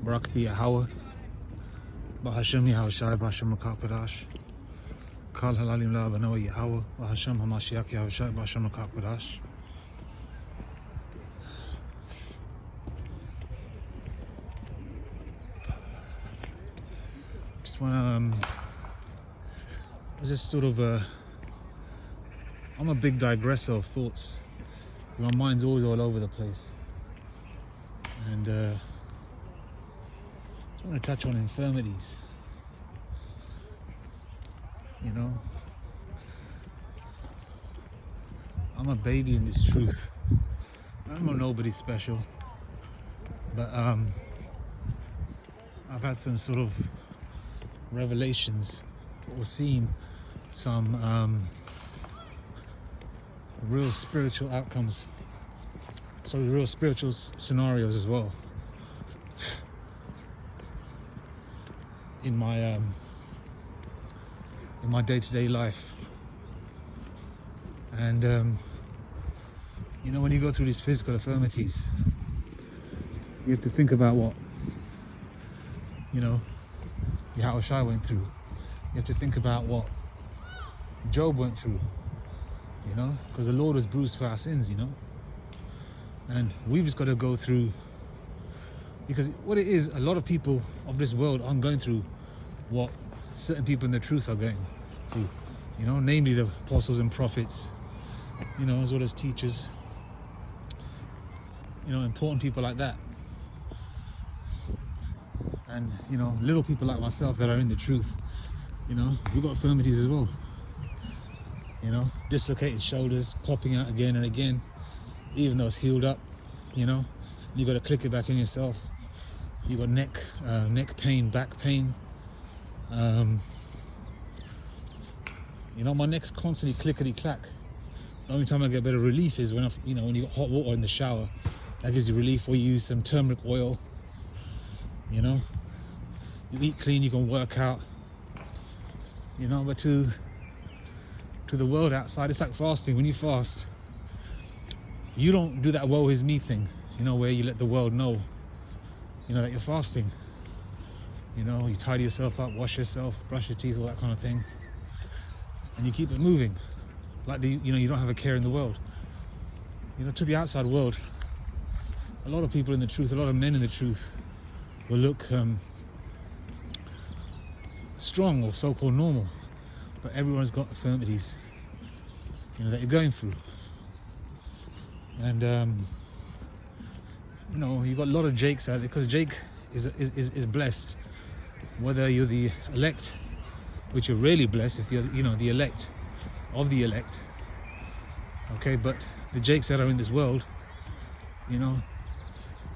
Barakati Yahweh, Bahashem Yahushai, Bahashem Makapadash, Kal Halalim La Banawa Yahweh, Bahashem Hamashiach Yahushai, Bahashem Makapadash. Just wanna just sort of I'm a big digresser of thoughts. My mind's always all over the place, and just want to touch on infirmities. You know, I'm a baby in this truth. I'm not nobody special, but I've had some sort of revelations or seen some real spiritual outcomes, real spiritual scenarios as well in my day-to-day life. And you know, when you go through these physical infirmities, you have to think about what, you know, Yahushua went through. You have to think about what Job went through, you know, because the Lord was bruised for our sins, you know. And we've just got to go through, because what it is, a lot of people of this world aren't going through what certain people in the truth are going through, you know, namely the apostles and prophets, you know, as well as teachers, you know, important people like that. And, you know, little people like myself that are in the truth, you know, we've got infirmities as well. You know, dislocated shoulders, popping out again and again, even though it's healed up, you know. You got to click it back in yourself. You got neck pain, back pain. You know, my neck's constantly clickety clack. The only time I get better relief is when you know, when you got hot water in the shower, that gives you relief. Or you use some turmeric oil. You know, you eat clean, you can work out. You know, but to the world outside, it's like fasting. When you fast, you don't do that woe is me thing, you know, where you let the world know, you know, that you're fasting. You know, you tidy yourself up, wash yourself, brush your teeth, all that kind of thing, and you keep it moving, like you know, you don't have a care in the world. You know, to the outside world, a lot of people in the truth, a lot of men in the truth, will look strong or so-called normal. But everyone's got infirmities, you know, that you're going through. And you know, you've got a lot of Jakes out there, because Jake is blessed, whether you're the elect, which you're really blessed if you're, you know, the elect of the elect. Okay, but the Jakes that are in this world, you know,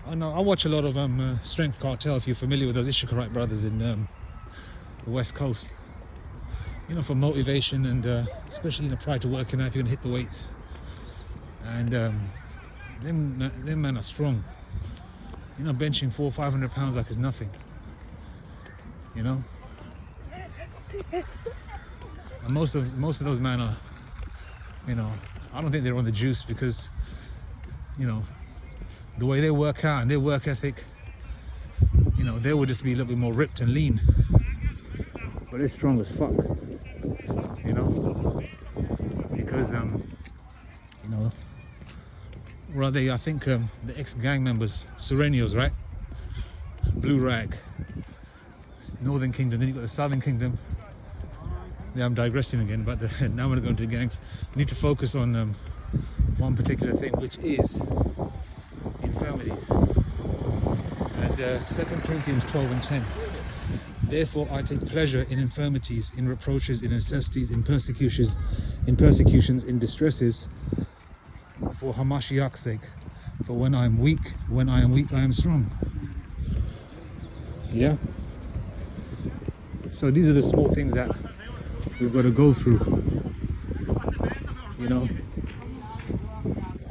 I watch a lot of Strength Cartel, if you're familiar with those Issacharite brothers in the West Coast. You know, for motivation and especially, you know, prior to working out, if you're gonna hit the weights. And them men are strong. You know, benching 400 or 500 pounds like it's nothing. You know, and most of those men are, you know, I don't think they're on the juice, because, you know, the way they work out and their work ethic, you know, they would just be a little bit more ripped and lean. But they're strong as fuck. You know, because you know, where are they? I think the ex-gang members, Serenios, right? Blue Rag, Northern Kingdom. Then you got the Southern Kingdom. Yeah, I'm digressing again, but now I'm going to go into the gangs. We need to focus on one particular thing, which is infirmities. And 2 Corinthians 12:10. Therefore I take pleasure in infirmities, in reproaches, in necessities, in persecutions, in distresses, for Hamashiach's sake. For when I am weak, I am strong. Yeah. So these are the small things that we've got to go through. You know,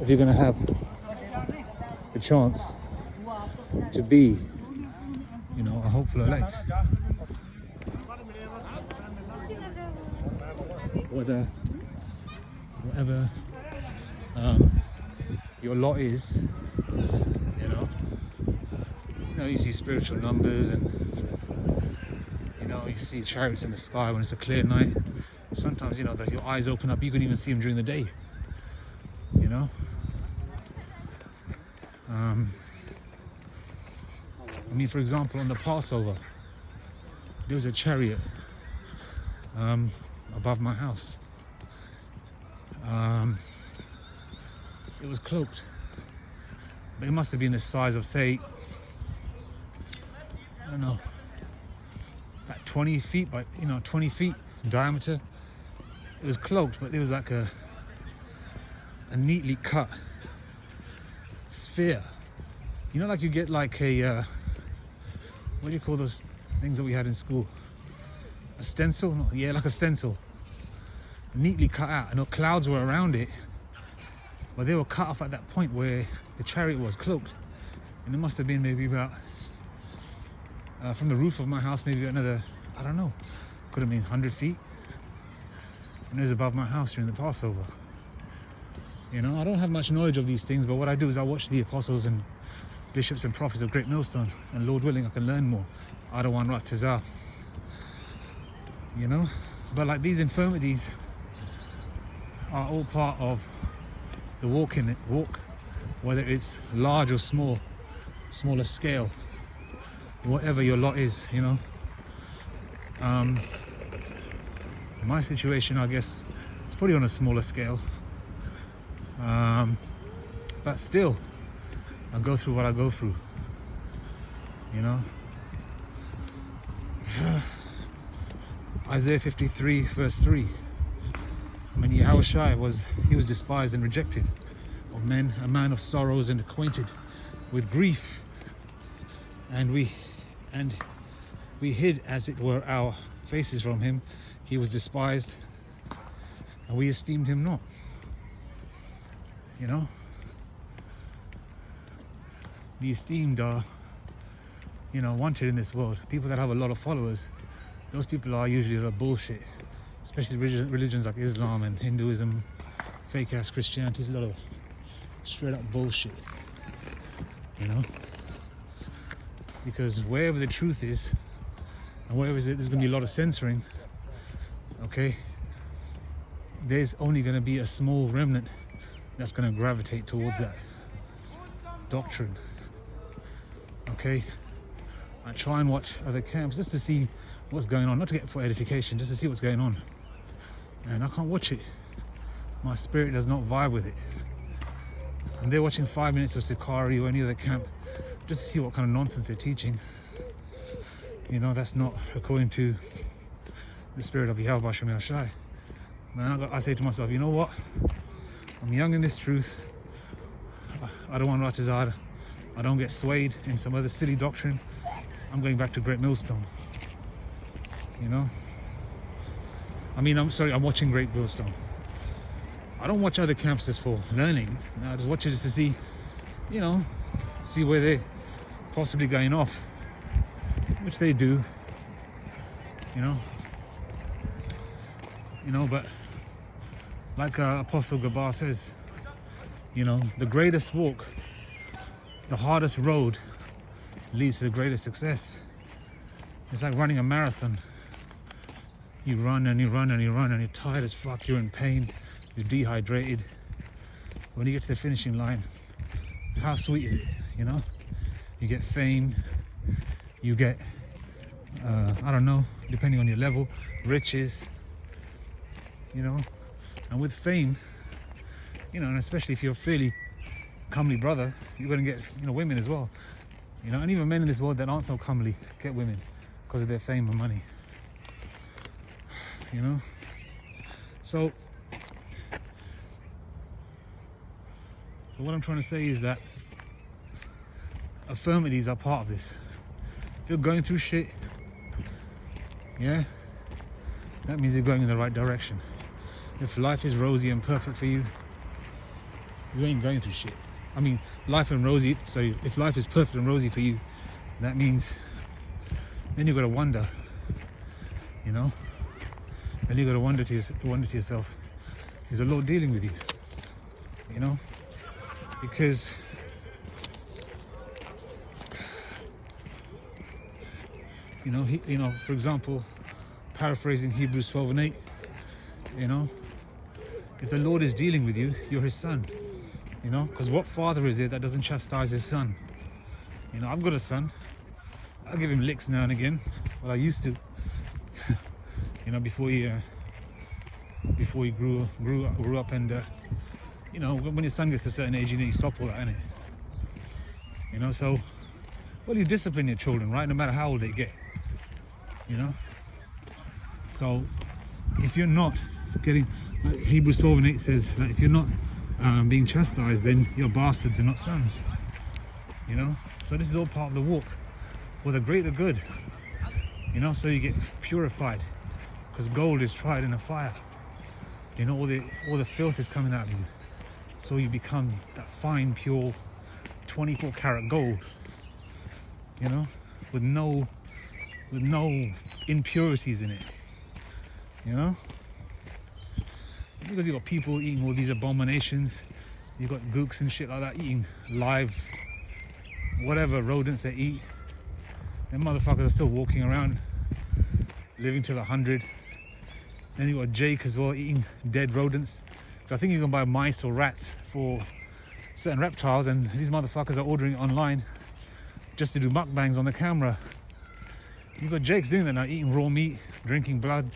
if you're going to have the chance to be, you know, a hopeful elect. Whatever your lot is, you know. You see spiritual numbers, and you see chariots in the sky when it's a clear night. Sometimes that your eyes open up, you can even see them during the day. I mean, for example, on the Passover, there was a chariot above my house. It was cloaked, but it must have been the size of, say, I don't know, about 20 feet by 20 feet in diameter. It was cloaked, but there was like a neatly cut sphere. Like you get like a what do you call those things that we had in school? A stencil? No, yeah, like a stencil. Neatly cut out. I know clouds were around it, but they were cut off at that point where the chariot was cloaked. And it must have been maybe about, from the roof of my house, maybe another, I don't know, could have been 100 feet. And it was above my house during the Passover. I don't have much knowledge of these things, but what I do is I watch the apostles and bishops and prophets of Great Millstone, and Lord willing I can learn more. Adawan Ratazah. But like these infirmities are all part of the walk, whether it's large or smaller scale, whatever your lot is. My situation, I guess, it's probably on a smaller scale, but still I go through what I go through. Isaiah 53 verse 3. I mean, Yahushua was despised and rejected of men, a man of sorrows and acquainted with grief, and we hid as it were our faces from him. He was despised and we esteemed him not. The esteemed are wanted in this world. People that have a lot of followers, those people are usually a lot of bullshit, especially religions like Islam and Hinduism, fake ass Christianity is a lot of straight up bullshit. Because wherever the truth is, and wherever there's going to be a lot of censoring, okay, there's only going to be a small remnant that's going to gravitate towards that doctrine. Okay, I try and watch other camps just to see what's going on, not to get for edification, just to see what's going on. And I can't watch it. My spirit does not vibe with it. And they're watching 5 minutes of Sikari or any other camp just to see what kind of nonsense they're teaching. That's not according to the spirit of Yahweh Shem Yashai. Man, I say to myself, you know what? I'm young in this truth. I don't want Ratazad. I don't get swayed in some other silly doctrine. I'm going back to Great Millstone. I mean, I'm watching Great Millstone. I don't watch other camps just for learning. I just watch it just to see, see where they're possibly going off, which they do. But like Apostle Gabar says, the greatest walk, the hardest road leads to the greatest success. It's like running a marathon. You run and you run and you run and you're tired as fuck, you're in pain, you're dehydrated. When you get to the finishing line, how sweet is it? You get fame, you get I don't know, depending on your level, riches, and with fame, and especially if you're a fairly comely brother, you're going to get women as well, and even men in this world that aren't so comely get women because of their fame and money. So what I'm trying to say is that infirmities are part of this. If you're going through shit, that means you're going in the right direction. If life is rosy and perfect for you, you ain't going through shit. I mean, if life is perfect and rosy for you, that means then you've got to wonder, then you've got to wonder to yourself, is the Lord dealing with you? you know, because for example, paraphrasing Hebrews 12:8, if the Lord is dealing with you, you're his son, because what father is there that doesn't chastise his son? I've got a son. I give him licks now and again. Well, I used to, before he grew up, and when your son gets to a certain age, you stop all that, innit? So, well, you discipline your children, right? No matter how old they get, So, if you're not getting, like Hebrews 12:8 says, that if you're not being chastised, then you're bastards and not sons. So this is all part of the walk for the greater good. So you get purified, because gold is tried in a fire. All the filth is coming out of you. So you become that fine, pure, 24 karat gold. With no impurities in it. Because you've got people eating all these abominations. You've got gooks and shit like that eating live, whatever rodents they eat. Them motherfuckers are still walking around, living till 100. Then you've got Jake as well, eating dead rodents. So I think you can buy mice or rats for certain reptiles, and these motherfuckers are ordering it online just to do mukbangs on the camera. You've got Jake's doing that now, eating raw meat, drinking blood,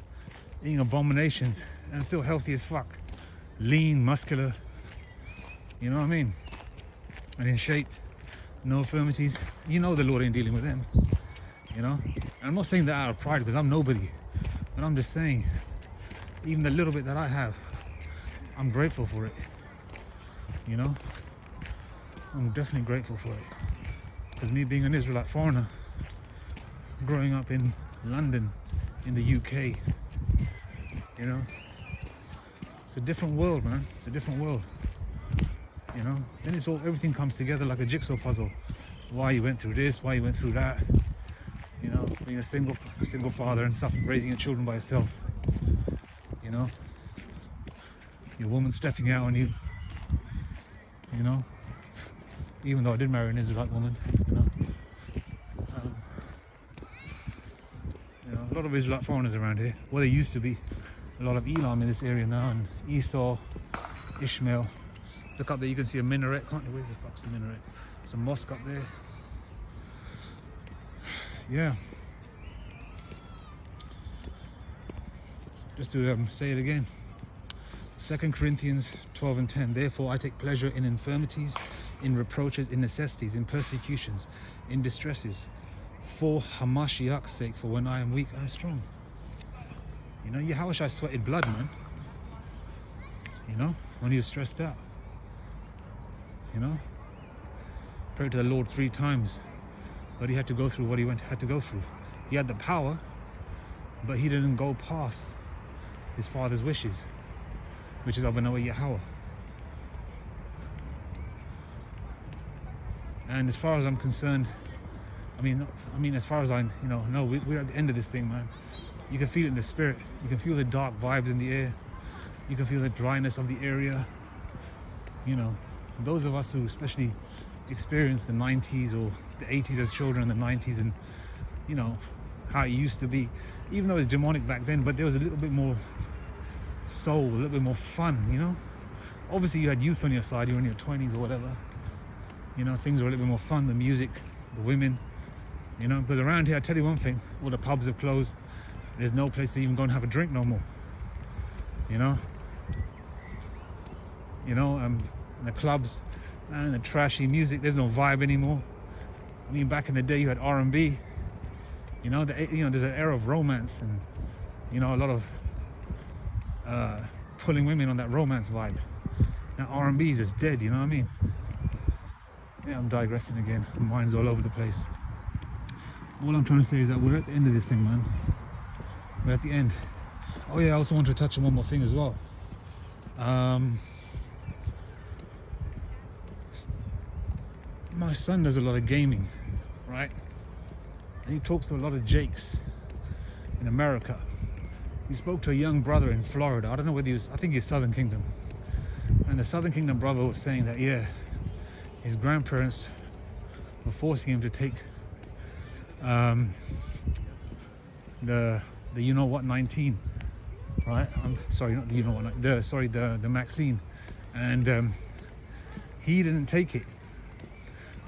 eating abominations, and still healthy as fuck. Lean, muscular, you know what I mean? And in shape, no infirmities. The Lord ain't dealing with them, And I'm not saying that out of pride, because I'm nobody. But I'm just saying, even the little bit that I have, I'm grateful for it. I'm definitely grateful for it. Because me being an Israelite foreigner, growing up in London, in the UK, it's a different world, man. It's a different world. Then everything comes together like a jigsaw puzzle. Why you went through this, why you went through that. Being a single father and stuff, raising your children by yourself. Your woman stepping out on you. Even though I did marry an Israelite woman, a lot of Israelite foreigners around here. Well, there used to be a lot of Elam in this area now, and Esau, Ishmael. Look up there, you can see a minaret. Where's the fuck's the minaret? There's a mosque up there. Yeah. Just to say it again. 2 Corinthians 12:10. Therefore I take pleasure in infirmities, in reproaches, in necessities, in persecutions, in distresses, for Hamashiach's sake, for when I am weak, I am strong. Yahushua sweated blood, man. When he was stressed out. Prayed to the Lord 3 times, but he had to go through what he had to go through. He had the power, but he didn't go past his father's wishes, which is Abanawa Yahweh. And as far as I'm concerned, as far as I know, we're at the end of this thing, man. You can feel it in the spirit. You can feel the dark vibes in the air. You can feel the dryness of the area. Those of us who especially experienced the 90s or the 80s as children, and the 90s, and how it used to be, even though it was demonic back then, but there was a little bit more soul, a little bit more fun. Obviously you had youth on your side, you were in your 20s or whatever, things were a little bit more fun, the music, the women, because around here, I tell you one thing, all the pubs have closed. There's no place to even go and have a drink no more. The clubs and the trashy music, there's no vibe anymore. Back in the day you had R&B. There's an era of romance, and a lot of pulling women on that romance vibe. Now R&B is just dead, Yeah, I'm digressing again. My mind's all over the place. All I'm trying to say is that we're at the end of this thing, man. We're at the end. Oh yeah, I also want to touch on one more thing as well. My son does a lot of gaming, right? And he talks to a lot of Jakes in America. He spoke to a young brother in Florida. I don't know whether I think he's Southern Kingdom. And the Southern Kingdom brother was saying that, yeah, his grandparents were forcing him to take the you know what 19, right? I'm sorry, not the you know what, the vaccine, and he didn't take it.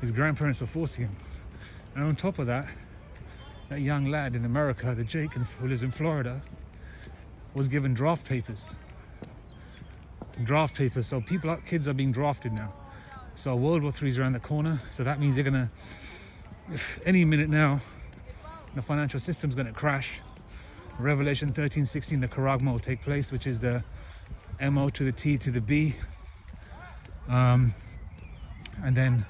His grandparents were forcing him, and on top of that, that young lad in America, the Jake who lives in Florida, was given draft papers. So kids are being drafted now. So World War III is around the corner. So that means they're gonna, if any minute now, the financial system's gonna crash. Revelation 13:16, the charagma will take place, which is the MO to the T to the B. And then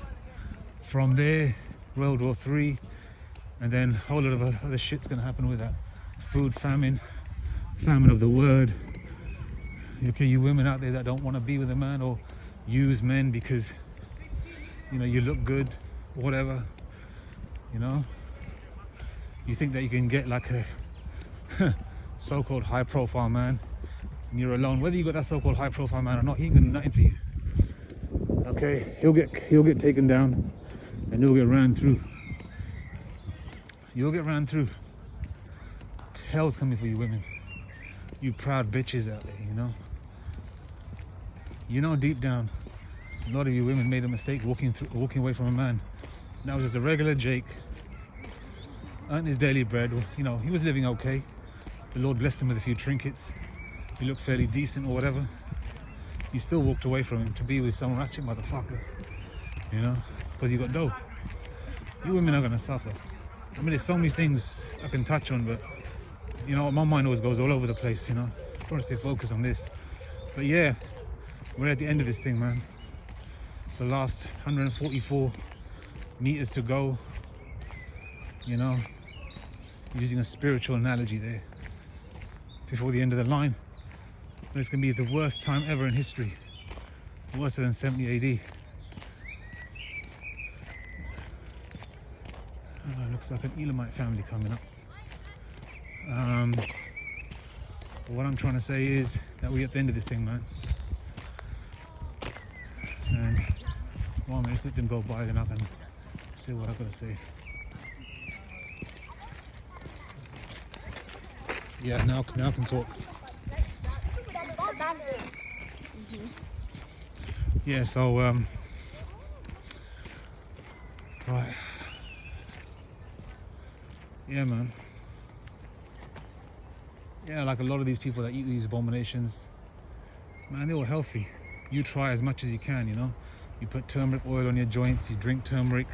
from there, World War III, and then a whole lot of other shit's gonna happen with that. Food famine of the word. Okay, you women out there that don't want to be with a man or use men because, you know, you look good, whatever, you know, you think that you can get like a so-called high-profile man and you're alone. Whether you got that so-called high-profile man or not, he ain't gonna do nothing for you. Okay, he'll get taken down and you'll get ran through. You'll get ran through. Hell's coming for you women. You proud bitches out there, you know. You know, deep down, a lot of you women made a mistake walking away from a man. That was just a regular Jake, earned his daily bread. You know, he was living okay. The Lord blessed him with a few trinkets. He looked fairly decent or whatever. You still walked away from him to be with some ratchet motherfucker, you know, because you got dough. You women are gonna suffer. I mean, there's so many things I can touch on, but you know, my mind always goes all over the place, you know. I want to stay focused on this. But yeah, we're at the end of this thing, man. It's the last 144 meters to go, you know, using a spiritual analogy there, before the end of the line. But it's going to be the worst time ever in history, worse than 70 AD. Looks like an Elamite family coming up. But what I'm trying to say is that we're at the end of this thing, man. And one minute, let them go by, then I can say what I've got to say. Yeah, now I can talk. Yeah, so right. Yeah, man. Yeah, like a lot of these people that eat these abominations, man, they're all healthy. You try as much as you can, you know. You put turmeric oil on your joints, you drink turmeric,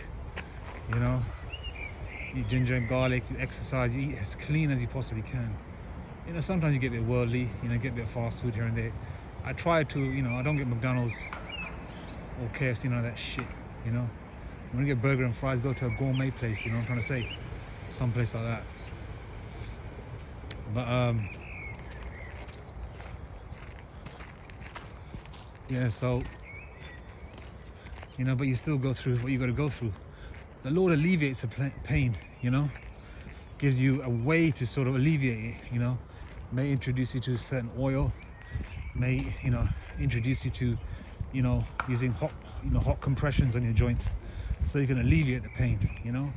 you know. You eat ginger and garlic, you exercise, you eat as clean as you possibly can. You know, sometimes you get a bit worldly, you know, get a bit of fast food here and there. I try to, you know, I don't get McDonald's or KFC, none of that shit, you know. When you get burger and fries, go to a gourmet place, you know what I'm trying to say? Some place like that. But yeah, so you know, but you still go through what you got to go through. The Lord alleviates the pain, you know, gives you a way to sort of alleviate it, you know. May introduce you to a certain oil, may, you know, introduce you to, you know, using hot compressions on your joints so you can alleviate the pain, you know.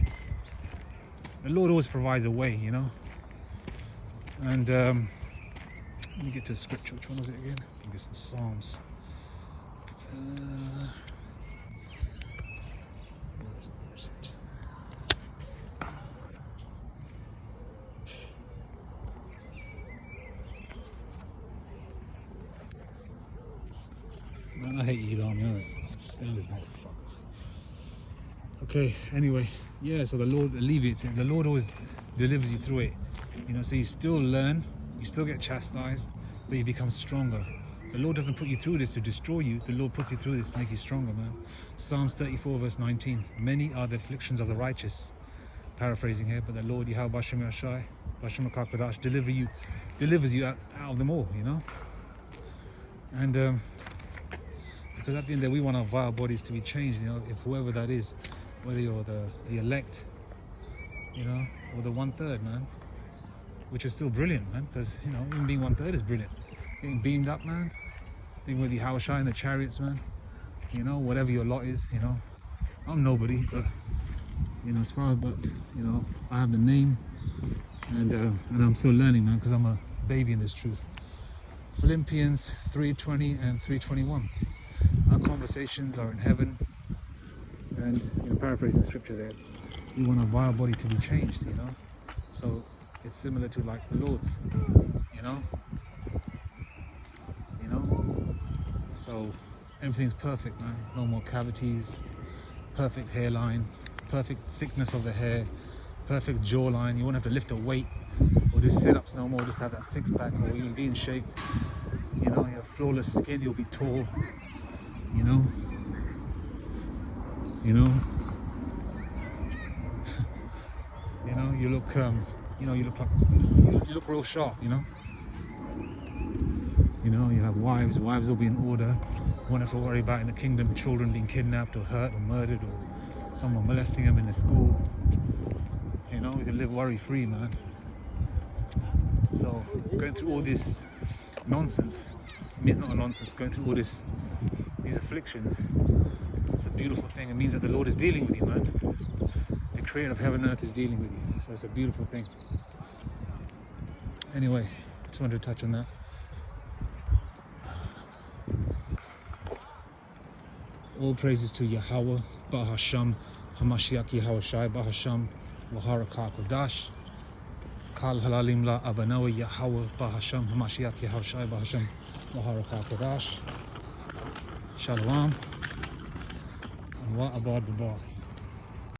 The Lord always provides a way, you know. And let me get to a scripture. Which one was it again? I think it's the Psalms. Man, I hate Edom, you know that. Stand these motherfuckers. Okay, anyway, yeah, so the Lord alleviates it. The Lord always delivers you through it. You know, so you still learn, you still get chastised, but you become stronger. The Lord doesn't put you through this to destroy you. The Lord puts you through this to make you stronger, man. Psalms 34 verse 19. Many are the afflictions of the righteous. Paraphrasing here, but the Lord Yahweh Bashem Yashai, Bashem Kakadash delivers you out of them all, you know. And because at the end of the day, we want our vile bodies to be changed, you know, if whoever that is, whether you're the elect, you know, or the 1/3, man, which is still brilliant, man, because, you know, even being 1/3 is brilliant. Getting beamed up, man, being with Yahushua in the chariots, man. You know, whatever your lot is, you know. I'm nobody, but you know, as far as, but you know, I have the name, and I'm still learning, man, because I'm a baby in this truth. Philippians 3:20 and 3:21. Our conversations are in heaven, and you know, paraphrasing the scripture there, we want our vile body to be changed, you know. So it's similar to like the Lord's, you know. So everything's perfect, man. No more cavities, perfect hairline, perfect thickness of the hair, perfect jawline. You won't have to lift a weight or do sit-ups no more, just have that six-pack, or you'll be in shape. You know, you have flawless skin, you'll be tall, you know. You know, you know, you look you look real sharp, you know. You know, you have wives will be in order. You won't have to worry about in the kingdom children being kidnapped or hurt or murdered or someone molesting them in the school. You know, we can live worry-free, man. So going through all this nonsense, not nonsense, going through all these afflictions, it's a beautiful thing. It means that the Lord is dealing with you, man. The creator of heaven and earth is dealing with you. So it's a beautiful thing. Anyway, just wanted to touch on that. All praises to Yahweh, Bahasham, Hamashiach Yahushai, Bahasham, Waharaka Kodash, Kal Halalim La Abanawa Yahweh, Bahasham, Hamashiach Yahushai, Bahasham, Waharaka Kodash, Shalom, and Wa Abad Babar.